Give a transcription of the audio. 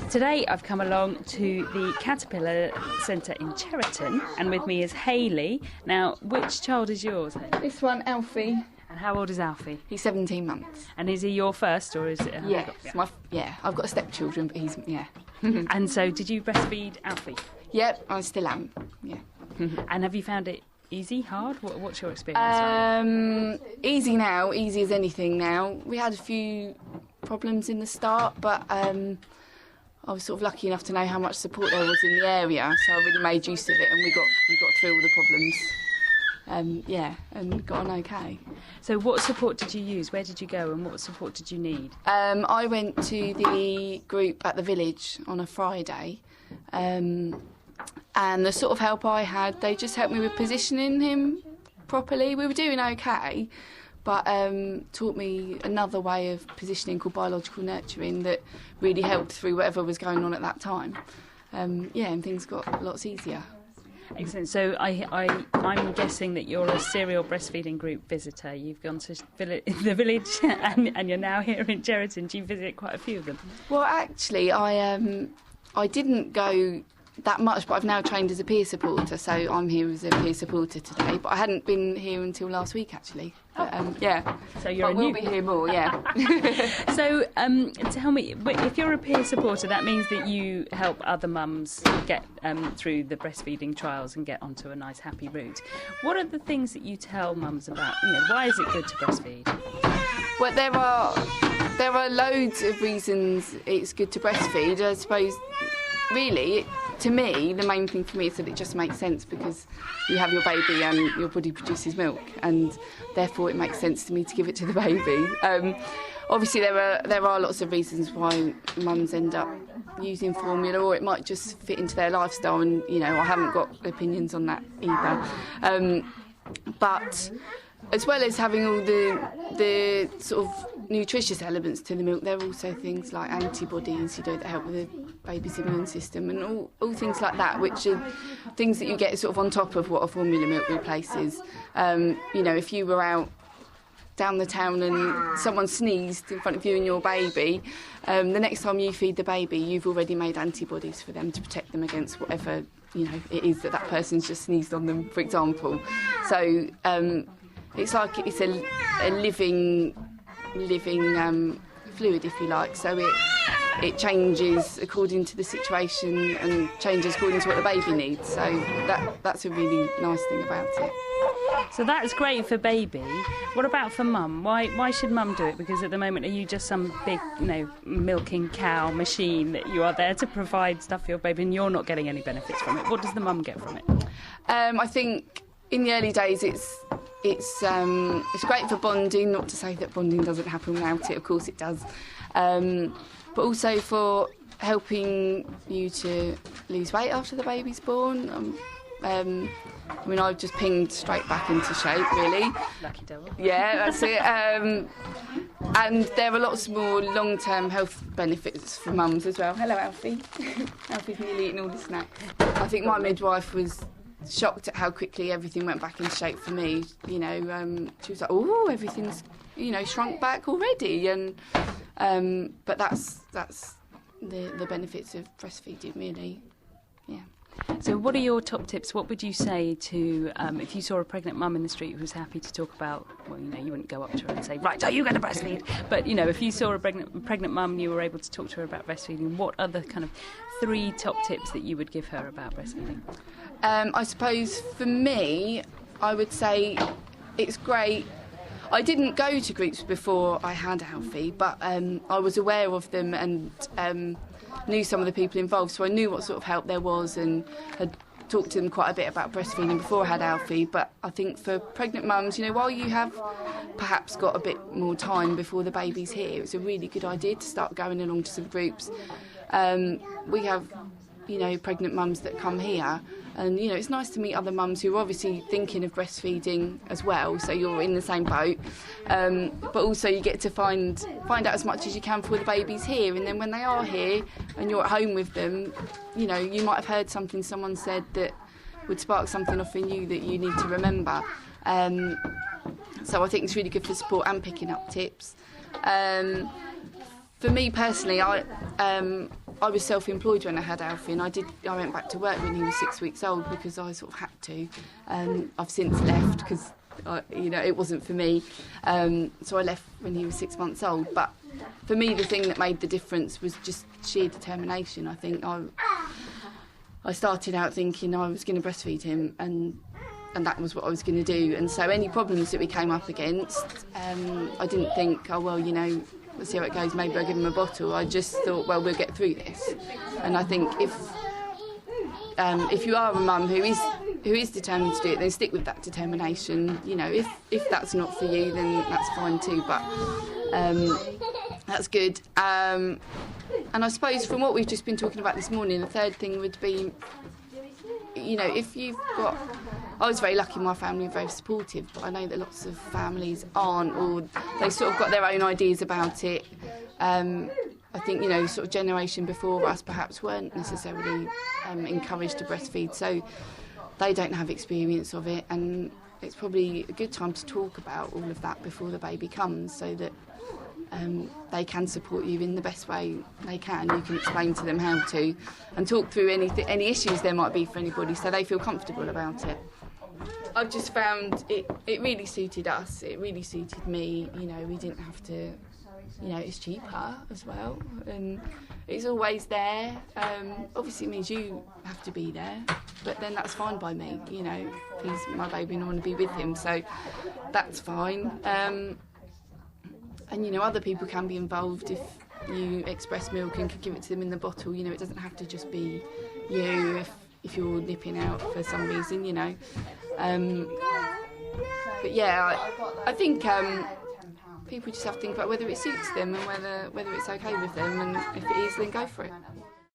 Today I've come along to the Caterpillar Centre in Cheriton, and with me is Hayley. Now, which child is yours, Hayley? This one, Alfie. And how old is Alfie? He's 17 months. And is he your first, or is it... I've got stepchildren, but he's, And so, did you breastfeed Alfie? Yep, I still am, yeah. And have you found it easy, hard? What's your experience like? Easy now, easy as anything now. We had a few problems in the start, but I was sort of lucky enough to know how much support there was in the area, so I really made use of it, and we got through all the problems. And got on okay. So what support did you use? Where did you go, and what support did you need? I went to the group at the village on a Friday, and the sort of help I had, they just helped me with positioning him properly. We were doing okay, but taught me another way of positioning called biological nurturing that really helped through whatever was going on at that time. And things got lots easier. Excellent. So I'm guessing that you're a serial breastfeeding group visitor. You've gone to the village and you're now here in Cheriton. Do you visit quite a few of them? Well, actually, I didn't go that much, but I've now trained as a peer supporter, so I'm here as a peer supporter today. But I hadn't been here until last week, actually. But, So you're we'll be here more, yeah. So tell me, if you're a peer supporter, that means that you help other mums get through the breastfeeding trials and get onto a nice, happy route. What are the things that you tell mums about? Why is it good to breastfeed? Well, there are loads of reasons it's good to breastfeed. I suppose, really, to me, the main thing for me is that it just makes sense because you have your baby and your body produces milk, and therefore it makes sense to me to give it to the baby. Obviously, there are lots of reasons why mums end up using formula, or it might just fit into their lifestyle, and I haven't got opinions on that either. But as well as having all the sort of nutritious elements to the milk, there are also things like antibodies, that help with the baby's immune system, and all things like that, which are things that you get sort of on top of what a formula milk replaces. If you were out down the town and someone sneezed in front of you and your baby, the next time you feed the baby, you've already made antibodies for them to protect them against whatever it is that person's just sneezed on them, for example. So it's like it's a living fluid, if you like. So it changes according to the situation and changes according to what the baby needs. So that's a really nice thing about it. So that's great for baby. What about for mum? Why should mum do it? Because at the moment, are you just some big, milking cow machine that you are there to provide stuff for your baby and you're not getting any benefits from it? What does the mum get from it? I think in the early days it's great for bonding. Not to say that bonding doesn't happen without it. Of course it does. But also for helping you to lose weight after the baby's born. I've just pinged straight back into shape, really. Lucky devil. Yeah, that's it. And there are lots more long-term health benefits for mums as well. Hello, Alfie. Alfie's nearly eating all the snacks. I think my midwife was shocked at how quickly everything went back into shape for me. She was like, "Oh, everything's shrunk back already," and but that's the benefits of breastfeeding, really. Yeah. So what are your top tips? What would you say to, if you saw a pregnant mum in the street who was happy to talk about, you wouldn't go up to her and say, right, are you going to breastfeed? But, if you saw a pregnant mum and you were able to talk to her about breastfeeding, what are the kind of 3 top tips that you would give her about breastfeeding? I suppose for me, I would say it's great. I didn't go to groups before I had Alfie, but I was aware of them and knew some of the people involved, so I knew what sort of help there was and had talked to them quite a bit about breastfeeding before I had Alfie. But I think for pregnant mums, while you have perhaps got a bit more time before the baby's here, it's a really good idea to start going along to some groups. We have, pregnant mums that come here, and it's nice to meet other mums who are obviously thinking of breastfeeding as well, so you're in the same boat, but also you get to find out as much as you can before the baby's here, and then when they are here and you're at home with them, you might have heard something someone said that would spark something off in you that you need to remember. So I think it's really good for support and picking up tips. For me personally, I was self-employed when I had Alfie, and I went back to work when he was 6 weeks old because I sort of had to. I've since left because it wasn't for me, so I left when he was 6 months old. But for me, the thing that made the difference was just sheer determination. I think I started out thinking I was going to breastfeed him, and that was what I was going to do. And so any problems that we came up against, I didn't think, oh well, let's see how it goes, maybe I'll give him a bottle. I just thought, well, we'll get through this. And I think if you are a mum who is determined to do it, then stick with that determination. If that's not for you, then that's fine too, but that's good. And I suppose from what we've just been talking about this morning, the third thing would be, if you've got... I was very lucky, my family were very supportive, but I know that lots of families aren't, or they sort of got their own ideas about it. I think, sort of generation before us perhaps weren't necessarily encouraged to breastfeed, so they don't have experience of it, and it's probably a good time to talk about all of that before the baby comes, so that they can support you in the best way they can. You can explain to them how to, and talk through any issues there might be for anybody, so they feel comfortable about it. I've just found it really suited us, it really suited me. We didn't have to, it's cheaper as well, and it's always there. Obviously it means you have to be there, but then that's fine by me. He's my baby and I want to be with him, so that's fine. And other people can be involved if you express milk and can give it to them in the bottle. It doesn't have to just be you if you're nipping out for some reason. But yeah, I think people just have to think about whether it suits them and whether it's okay with them, and if it is, then go for it.